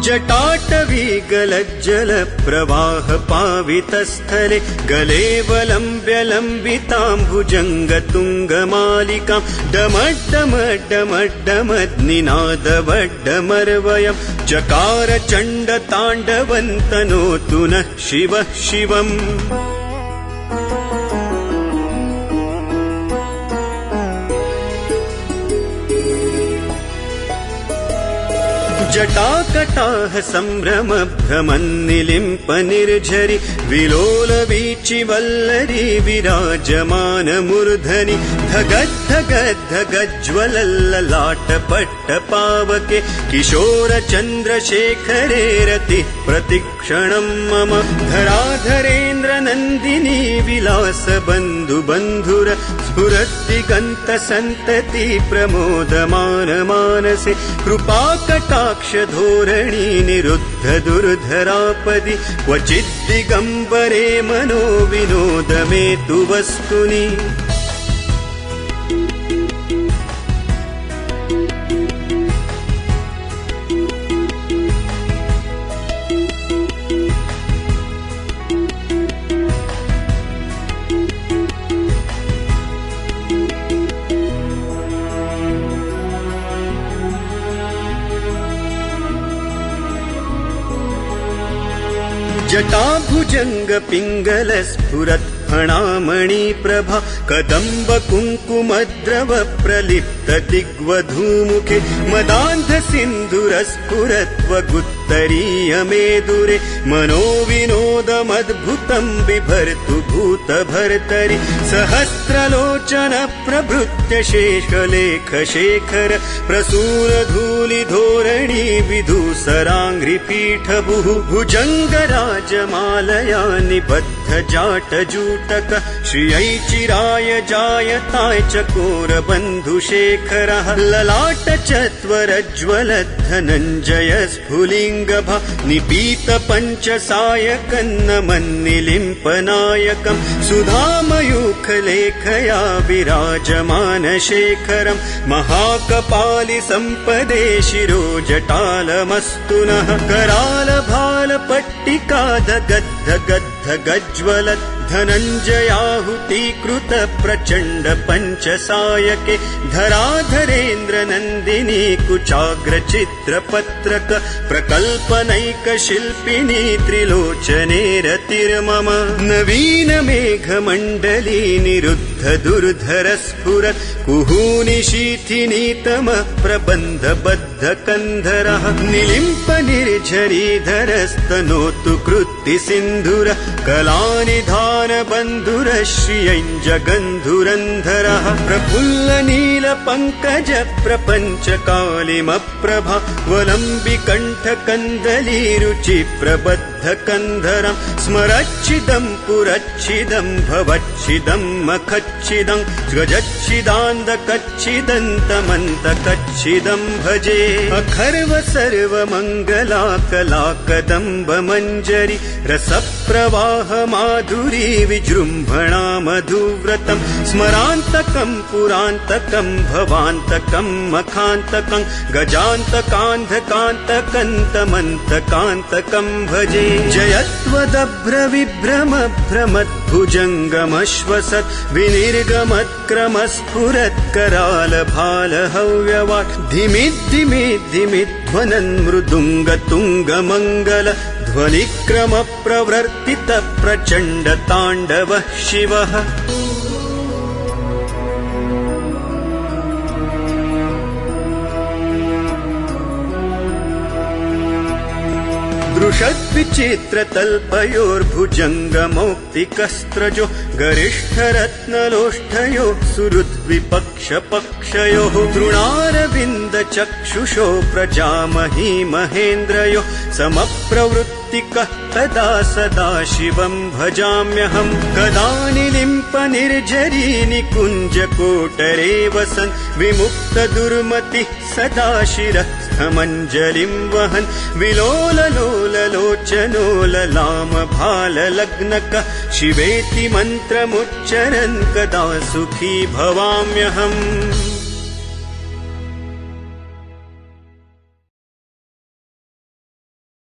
जटाटवी गलज्जल प्रवाह पावितस्थले गलेवलम्ब्य लम्बिताम्बुजङ्गतुङ्गमालिकां डमड्डमड्डमड्डमद्निनादवड्डमर्वयं चकार चण्डताण्डवन्तनोतु नः शिवः शिवम्। जटाकटाह सम्भ्रम भ्रमन्निलिम्प निर्झरि विलोल वीचि वल्लरी विराजमान मूर्धनि धगद्धगद्धगज्ज्वलल्ललाट पट्ट पावके किशोर चन्द्रशेखरे रतिः प्रतिक्षणं मम धराधरेन्द्र नन्दिनी विलास बन्धु बन्धुर स्फुरद्दिगन्त सन्तति प्रमोदमान मानसे कृपाकटाक्ष धोरणी निरुद्ध दुर्धरापदि क्वचिद्दिगम्बरे मनो विनोदमेतु वस्तुनि। जटाभुजंग पिंगल स्फुरत् फणामणि प्रभा कदम्ब कुङ्कुमद्रव प्रलिप्त दिग्वधूमुखे मदान्ध सिन्धुरस्फुरत्वगुत्तरीय मेदुरे मनो विनोदमद्भुतं बिभर्तु भूत भर्तरि सहस्रलोचन प्रभृत्य शेषलेख शेखर प्रसून धूलि धोरणी विधूसराङ्घ्रिपीठ भुजङ्गराजमालया निबद्ध जाटजूटक श्रियै चिराय जायताय चकोर बन्धुशेखरः ललाट चत्वरज्ज्वल धनञ्जय स्फुलिङ्गभा निपीत पञ्चसायकन्नमन्निलिम्पनायकं सुधामयूखलेखया विराजमान शेखरं महाकपालि सम्पदे शिरो जटालमस्तु नः कराल भाल पट्टिका दगद्ध गद्ध गज्ज्वलत् धनञ्जयाहुतीकृत प्रचण्ड पञ्चसायके धराधरेन्द्र नन्दिनी कुचाग्र चित्रपत्रक प्रकल्पनैक शिल्पिनी त्रिलोचने रतिर्मम नवीन मेघमण्डली निरुद्ध दुर्धर स्फुरत् कुहूनि शीथिनीतम प्रबन्ध बद्ध कन्धरः निलिम्प निर्झरीधरस्तनोतु कृत्ति सिन्धुर कलानि बन्धुर श्रियञ्जगन्धुरन्धरः प्रफुल्ल नील पङ्कज प्रपञ्च कालिमप्रभा वलम्बिकण्ठ कन्दली रुचि प्रबद्ध कन्धरं स्मरच्छिदं पुरच्छिदं भवच्छिदं मखच्छिदं गजच्छिदान्दकच्छिदन्तमन्तकच्छिदं भजे अखर्व सर्वमङ्गला कला कदम्ब मञ्जरी रसप्रवाह माधुरी विजृम्भणा मधुव्रतं स्मरान्तकं पुरान्तकं भवान्तकं मखान्तकं गजान्तकान्धकान्तकन्तमन्तकान्तकं भजे जयत्वदभ्र विभ्रम भ्रमद्भुजङ्गमश्वसत् विनिर्गमत्क्रमस्फुरत् कराल भाल हव्यवाट् धिमिद्धिमिद्धिमिध्वनन् मृदुङ्गतुङ्गमङ्गल ध्वनिक्रम प्रवर्तित प्रचण्ड ताण्डवः शिवः दृशद्विचित्रतल्पयोर्भुजङ्गमौक्तिकस्त्रजो गरिष्ठरत्नलोष्ठयो सुहृद्विपक्षपक्षयोः तृणारविन्दचक्षुषो प्रजामही महेन्द्रयो समप्रवृत्तिकः तदा सदा शिवं भजाम्यहं कदा निलिम्प निर्झरी निकुञ्जकोटरे वसन् विमुक्त दुर्मतिः सदा शिरस्थमञ्जलिं वहन् विलोललोललोचनो ललाम भाललग्नकः शिवेति मन्त्रमुच्चरन् कदा सुखी भवाम्यहम्